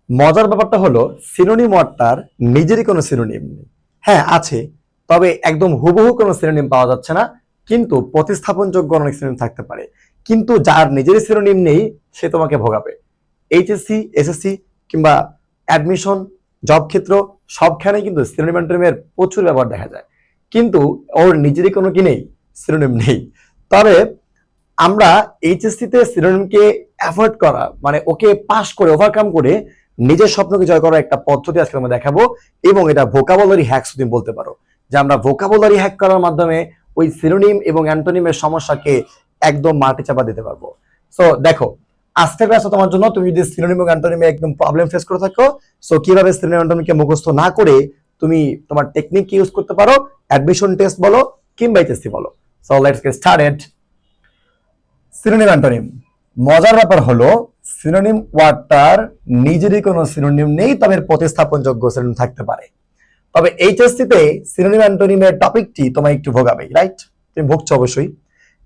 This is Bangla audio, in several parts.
মজার ব্যাপারটা হলো সিনোনিম ওয়ার্ডটার নিজেরই কোনো সিনোনিম নেই। হ্যাঁ আছে, তবে একদম হুবহু কোনো সিনোনিম পাওয়া যাচ্ছে না, কিন্তু প্রতিস্থাপনযোগ্য অনেক সিনোনিম থাকতে পারে। কিন্তু যার নিজেরই সিনোনিম নেই সে তোমাকে ভোগাবে। এইচএসসি, এসএসসি কিংবা অ্যাডমিশন, জব ক্ষেত্র সবখানে কিন্তু সিনোনিম অ্যান্টোনিমের প্রচুর ব্যবহার দেখা যায়, কিন্তু ওর নিজেরই কোনো কি নেই, সিনোনিম নেই। তবে আমরা এইচএসসি-তে সিনোনিমকে অ্যাভয়েড করা মানে ওকে পাস করে ওভারকাম করে নিজের স্বপ্নকে জয় করার একটা পদ্ধতি আজকে আমরা দেখাবো, এবং এটা ভোকাবুলারি হ্যাকস তুমি বলতে পারো যে আমরা ভোকাবুলারি হ্যাক করার মাধ্যমে ওই সিনোনিম এবং অ্যান্টোনিমের সমস্যাকে একদম মাটি চাপা দিতে পারবো। সো দেখো, আজকের ক্লাসটা তোমার জন্য। তুমি যদি সিনোনিম এবং অ্যান্টোনিমে একদম প্রবলেম ফেস করে থাকো, সো কিভাবে সিনোনিম অ্যান্টোনিমকে মুখস্থ না করে তুমি তোমার টেকনিক ইউজ করতে পারো, অ্যাডমিশন টেস্ট বলো কিংবা এইচএসসি বলো। So let's get started. Synonym antonym, মজার ব্যাপার হলো সিনোনিম ওয়ার্ডটার নিজেরই কোনো সিনোনিম নেই, তবে এর প্রতিস্থাপনযোগ্য সিনোনিম থাকতে পারে। তবে এইচএসসি তে সিনোনিম অ্যান্টোনিমের টপিকটি তোমায় একটু ভোগাবে, রাইট? তুমি ভুগছো অবশ্যই।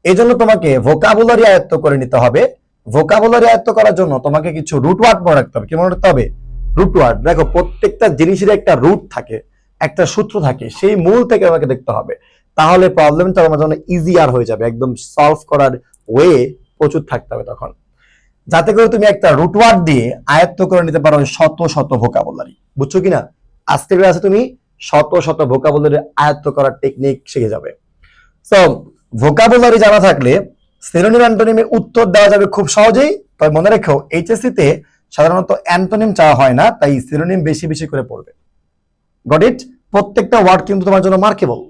এই জন্য তোমাকে ভোকাবুলারি আয়ত্ত করে নিতে হবে। ভোকাবুলারি আয়ত্ত করার জন্য তোমাকে কিছু রুট ওয়ার্ড মনে রাখতে হবে। কি মনে রাখতে হবে? Root word. দেখো, প্রত্যেকটা জিনিসের একটা রুট থাকে, একটা সূত্র থাকে, সেই মূল থেকে আমাকে দেখতে হবে। তাহলে প্রবলেমটা আমার জন্য ইজিয়ার হয়ে যাবে, একদম সলভ করার ওয়ে প্রচুর থাকতে হবে তখন, যাতে করে তুমি একটা রুট ওয়ার্ড দিয়ে আয়ত্ত করে নিতে পারো শত শত ভোকাবুলারি। বুঝছো কিনা? আজকের ক্লাসে তুমি শত শত ভোকাবুলারি আয়ত্ত করার টেকনিক শিখে যাবে। সো ভোকাবুলারি জানা থাকলে সিনোনিম অ্যান্টোনিমের উত্তর দেওয়া যাবে খুব সহজেই। তবে মনে রেখো, এইচএসসি তে সাধারণত অ্যান্টোনিম চাওয়া হয় না, তাই সিনোনিম বেশি বেশি করে পড়বে। Got it? প্রত্যেকটা ওয়ার্ড কিন্তু তোমার জন্য মার্কেবল।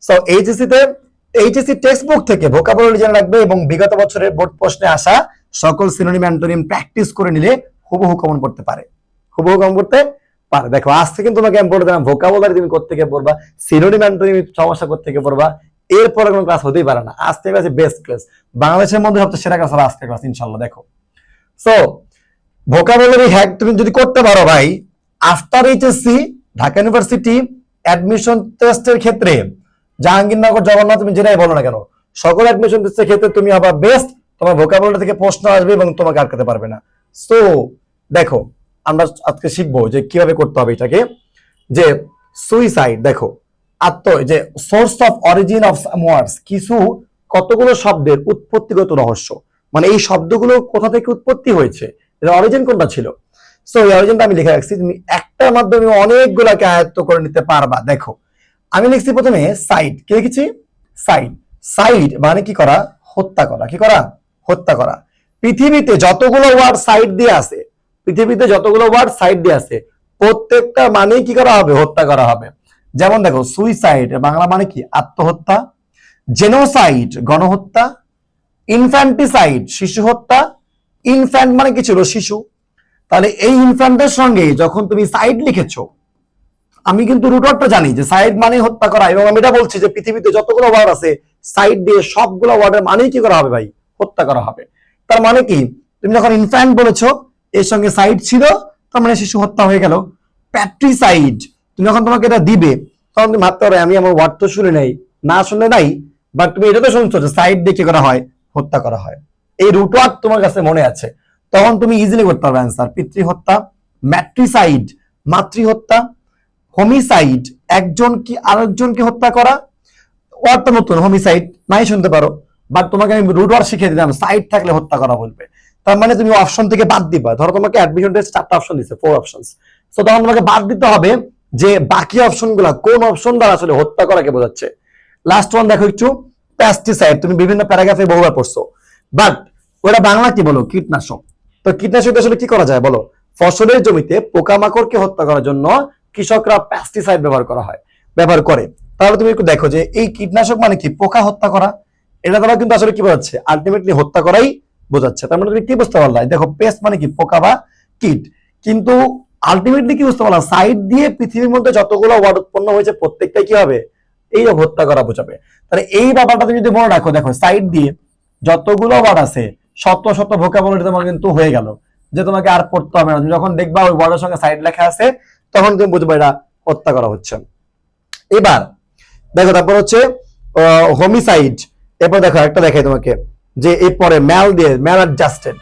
সো এইচএসসি টেক্সট বুক থেকে ভোকাবুলারি জেনে রাখবে, এবং বিগত বছরের বোর্ড প্রশ্নে আসা সকল সিনোনিম অ্যান্টোনিম প্র্যাকটিস করে নিলে হুবহু কমন করতে পারে। হুবহু কমন করতে পারে। দেখো, আজ থেকে তোমাকে আমি বলে দিলাম ভোকাবুলারি তুমি কোত্থেকে পড়বা, সিনোনিম অ্যান্টোনিম সমস্যা কোত্থেকে পড়বা, এরপরে কোনো ক্লাস হতেই পারে না। আজকে ক্লাসে বেস্ট ক্লাস, বাংলাদেশের মধ্যে সবচেয়ে সেরা ক্লাস হবে আজকে ক্লাস, ইনশাআল্লাহ। দেখো, সো ভোকাবুলারি হ্যাক তুমি যদি করতে পারো ভাই, after HSC Dhaka university admission টেস্টের ক্ষেত্রে জাহাঙ্গীরনগর, জগন্নাথ, তুমি যেটাই বলো না কেন, সকল অ্যাডমিশন টেস্টের ক্ষেত্রে তুমি আবার বেস্ট। তোমার ভোকাবুলারি থেকে প্রশ্ন আসবে এবং তোমাকে আটকাতে পারবে না। সো দেখো, আমরা আজকে শিখবো যে কিভাবে করতে হবে এটাকে। যে সুইসাইড, দেখো, যে source of origin of words, কিছু কতগুলো শব্দের উৎপত্তিগত রহস্য, মানে এই শব্দগুলো কোথা থেকে উৎপত্তি হয়েছে, এর অরিজিন কোনটা ছিল। সো এই অরিজিনটা আমি লিখে রাখছি, তুমি একটার মাধ্যমে অনেকগুলোকে আয়ত্ত করে নিতে পারবা। দেখো, আমি লিখছি প্রথমে সাইড। কি লিখেছি? সাইড। সাইড মানে কি করা? হত্যা করা। কি করা? হত্যা করা। পৃথিবীতে যতগুলো ওয়ার্ড সাইড দিয়ে আছে, পৃথিবীতে যতগুলো ওয়ার্ড সাইড দিয়ে আছে, প্রত্যেকটা মানেই কি করা হবে? হত্যা করা হবে। যেমন দেখো, সুইসাইড বাংলা মানে কি? আত্মহত্যা। জেনোসাইড গণহত্যা। ইনফ্যান্টিসাইড শিশু হত্যা। ইনফ্যান্ট মানে কি ছিল? শিশু। তাহলে এই ইনফ্যান্টের সঙ্গে যখন তুমি সাইড লিখেছো, আমি কিন্তু রুটওয়ার্ডটা জানি যে সাইড মানে হত্যা করা, এবং আমি এটা বলছি যে পৃথিবীতে যতগুলো ওয়ার্ড আছে সাইড দিয়ে সবগুলো ওয়ার্ডের মানেই কি করা হবে ভাই? হত্যা করা হবে। তার মানে কি, তুমি যখন ইনফ্যান্ট বলেছো এর সঙ্গে সাইড ছিল, তার মানে শিশু হত্যা হয়ে গেল। প্যাট্রিসাইড, তুমি যখন তোমাকে এটা দিবে তখন তুমি ভাবতে পারো আমি আমার ওয়ার্ড তো শুনে নাই, না শুনে নাই, বাট তুমি এটা তো শুনছো যে সাইড দিয়ে কি করা হয়? হত্যা করা হয়। এই রুটওয়ার্ড তোমার কাছে মনে আছে, তখন তুমি ইজিলি করতে পারবে অ্যান্সার। পিতৃ হত্যা। ম্যাট্রিসাইড মাতৃহত্যা। হোমিসাইড একজন কি আরেকজনকে হত্যা করা। ওয়ার্ডটা নতুন, হোমিসাইড নাই শুনতে পারো, বাট তোমাকে আমি রুট ওয়ার্ড শিখিয়ে দিলাম, সাইড থাকলে হত্যা করা বলবে। তার মানে তুমি অপশন থেকে বাদ দিবা। ধরো তোমাকে অ্যাডমিশন টেস্ট 4টা অপশন দিচ্ছে, 4 অপশনস। সো তখন তোমাকে বাদ দিতে হবে যে বাকি অপশনগুলো কোন অপশন দ্বারা আসলে হত্যা করাকে বোঝাচ্ছে। লাস্ট ওয়ান দেখো একটু, পেস্টিসাইড, তুমি বিভিন্ন প্যারাগ্রাফে বহুবার পড়ছো, বাট ওটা বাংলা কি বলো? কীটনাশক। তো কীটনাশক আসলে কি করা যায় বলো? ফসলের জমিতে পোকামাকড়কে হত্যা করার জন্য কৃষকরা পেস্টিসাইড ব্যবহার করে। তাহলে তুমি একটু দেখো যে এই কীটনাশক মানে কি? পোকা হত্যা করা। এটা দ্বারা কিন্তু আসলে কি বোঝাচ্ছে? আলটিমেটলি হত্যা করাই বোঝাচ্ছে। তার মানে তুমি কি বুঝতে পারলা? দেখো, পেস্ট মানে কি? পোকা বা কীট। কিন্তু আলটিমেটলি কি বুঝতে পারলা? সাইড দিয়ে পৃথিবীর মধ্যে যতগুলো ওয়ার্ড উৎপন্ন হয়েছে প্রত্যেকটাই কি হবে? এই হত্যা করা বোঝাবে। তাহলে এই ব্যাপারটা তুমি যদি মনে রাখো, দেখো সাইড দিয়ে যতগুলো ওয়ার্ড আছে শত শত ভোকাবুলারি তোমার কিন্তু হয়ে গেল, যে তোমাকে আর পড়তে হবে না। তুমি যখন দেখবা ওই ওয়ার্ডের সঙ্গে সাইড লেখা আছে, তখন তুমি বুঝবে এটা হত্যা করা হচ্ছে। এবার দেখো, তারপর হচ্ছে হোমিসাইড। এরপর দেখো একটা দেখাই তোমাকে, যে এরপরে ম্যাল দিয়ে ম্যাল অ্যাডজাস্টেড।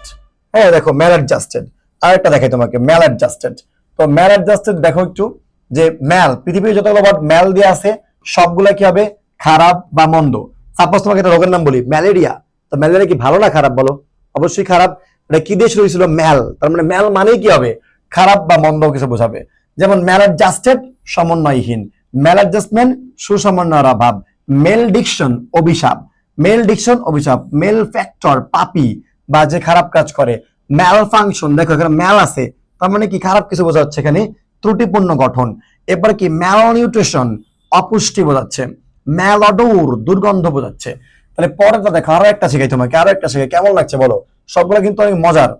হ্যাঁ দেখো, ম্যাল অ্যাডজাস্টেড। আরেকটা দেখাই তোমাকে, ম্যাল অ্যাডজাস্টেড। তো ম্যাল অ্যাডজাস্টেড দেখো একটু, যে ম্যাল, পৃথিবীর যতগুলো ওয়ার্ড ম্যাল দিয়ে আছে সবগুলা কি হবে, খারাপ বা মন্দ। সাপোজ তোমাকে একটা রোগের নাম বলি, ম্যালেরিয়া। তো ম্যালেরিয়া কি ভালো না খারাপ বলো? অবশ্যই খারাপ। এটা কি দিয়ে শুরু হয়েছিল? ম্যাল। তার মানে ম্যাল মানেই কি হবে, খারাপ বা মন্দ কিছু বোঝাবে। যেমন ম্যাল অ্যাডজাস্টেড, সমন্বয়হীন। ম্যাল অ্যাডজাস্টমেন্ট, সুসমন্বয়ের অভাব। মেল ডিকশন, অভিশাপ। মেল ডিকশন, অভিশাপ। মেল ফ্যাক্টর, পাপি বা যে খারাপ কাজ করে। ম্যাল ফাংশন, দেখো এখানে ম্যাল আছে, তার মানে কি খারাপ কিছু বোঝা যাচ্ছে এখানে, ত্রুটিপূর্ণ গঠন। এরপর কি ম্যাল নিউট্রিশন, অপুষ্টি বোঝাচ্ছে। ম্যাল অডোর, দুর্গন্ধ বোঝাচ্ছে। তাহলে পরেরটা দেখো, আরো একটা শেখাই তোমাকে, আরো একটা শেখাই, কেমন লাগছে বলো? সবগুলো কিন্তু অনেক মজার।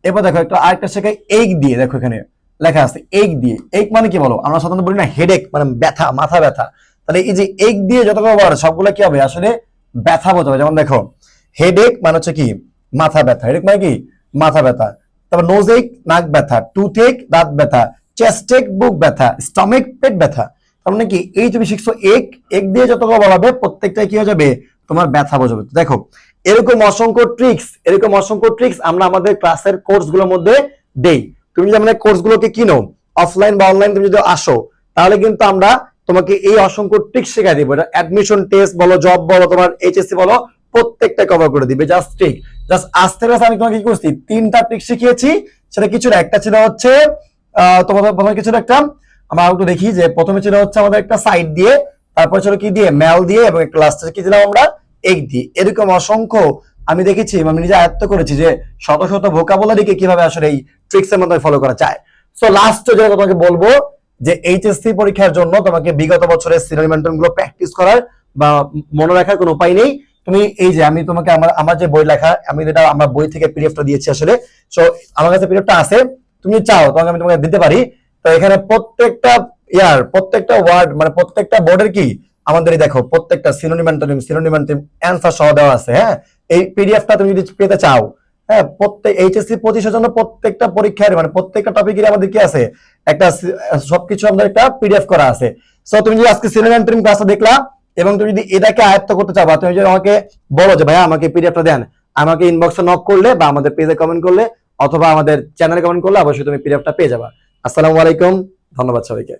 এবার দেখো একটা আরেকটা শেখাই, এক দিয়ে। দেখো এখানে লেখা আছে এক দিয়ে। এক মানে কি বলো? আমরা সাধারণত বলি না হেডেক, মানে ব্যথা, মাথা ব্যথা। তাহলে এই যে এক দিয়ে যতগুলো ওয়ার্ড সবগুলো কি হবে, আসলে ব্যথা বোঝাবে। যেমন দেখো হেডেক মানে হচ্ছে কি, মাথা ব্যথা। হেডেক মানে কি, মাথা ব্যথা। তারপর নোজ এক, নাক ব্যথা। টুথ এক, দাঁত ব্যথা। চেস্ট এক, বুক ব্যথা। স্টমাক, পেট ব্যথা। তার মানে কি, এই তুমি শিখছো এক, এক দিয়ে যতগুলো বলা হবে প্রত্যেকটাই কি হয়ে যাবে, তোমার ব্যথা বোঝাবে। দেখো এরকম অসংখ্য ট্রিক্স, এরকম অসংখ্য ট্রিক্স আমরা আমাদের ক্লাসের কোর্সগুলোর মধ্যে দেই। তুমি যদি আমাদের কোর্সগুলোকে কিনো, অফলাইন বা অনলাইন তুমি যদি আসো, তাহলে কিন্তু আমরা তোমাকে এই অসংখ্য ট্রিক্স শেখাই দিব। এটা অ্যাডমিশন টেস্ট বলো, জব বলো, তোমার এইচএসসি বলো, প্রত্যেকটা কভার করে দিবে। জাস্ট ট্রিক, জাস্ট আস্তে আস্তে আমি তোমাকে কি করছি, 3টা ট্রিক শিখিয়েছি। সেটা কিছু না, একটা ছিল হচ্ছে তোমাদের প্রথমে কিছু একটা, আমরা একটু দেখি যে প্রথমে ছিল হচ্ছে আমাদের একটা সাইড দিয়ে, তারপর ছিল কি দিয়ে, ম্যাল দিয়ে, এবং একটা লাস্টে কি দিলাম আমরা, এক দিয়ে। এরকম অসংখ্য আমি দেখেছি, আমি নিজে আয়ত্ত করেছি যে শত শত ভোকাবুলারিকে কিভাবে আসলে এই ট্রিক্স এর মধ্যে ফলো করা যায়। সো লাস্ট যেটা তোমাকে বলবো, যে এইচএসসি পরীক্ষার জন্য তোমাকে বিগত বছরের সিনোনিম গুলো প্র্যাকটিস করার বা মনে রাখার কোনো উপায় নেই। তুমি এই যে আমি তোমাকে আমার যে বই লেখা, আমি যেটা আমার বই থেকে পিডিএফটা দিয়েছি আসলে, সো আমার কাছে পিডিএফটা আছে, তুমি চাও তোমাকে আমি তোমাকে দিতে পারি। তো এখানে প্রত্যেকটা প্রত্যেকটা ওয়ার্ড, মানে প্রত্যেকটা বোর্ডের কি আমাদের দেখো প্রত্যেকটা সিনোনিম অ্যান্সার সহ দেওয়া আছে। হ্যাঁ, এই পিডিএফটা তুমি যদি পেতে চাও, হ্যাঁ, প্রত্যেক এইচএসসি 25-এর জন্য প্রত্যেকটা পরীক্ষার, মানে প্রত্যেকটা টপিকের আমাদের কি আছে, একটা সবকিছু আমাদের একটা পিডিএফ করা আছে। সো তুমি যদি আজকে সিনোনিম ক্লাসটা দেখলা, এবং তুমি যদি এটাকে আয়ত্ত করতে চাও, বা তুমি যদি আমাকে বলো যে ভাইয়া আমাকে পিডিএফটা দেন, আমাকে ইনবক্সে নক করলে বা আমাদের পেজে কমেন্ট করলে অথবা আমাদের চ্যানেলে কমেন্ট করলে অবশ্যই তুমি পিডিএফটা পেয়ে যাবা। আসসালামু আলাইকুম, ধন্যবাদ সবাইকে।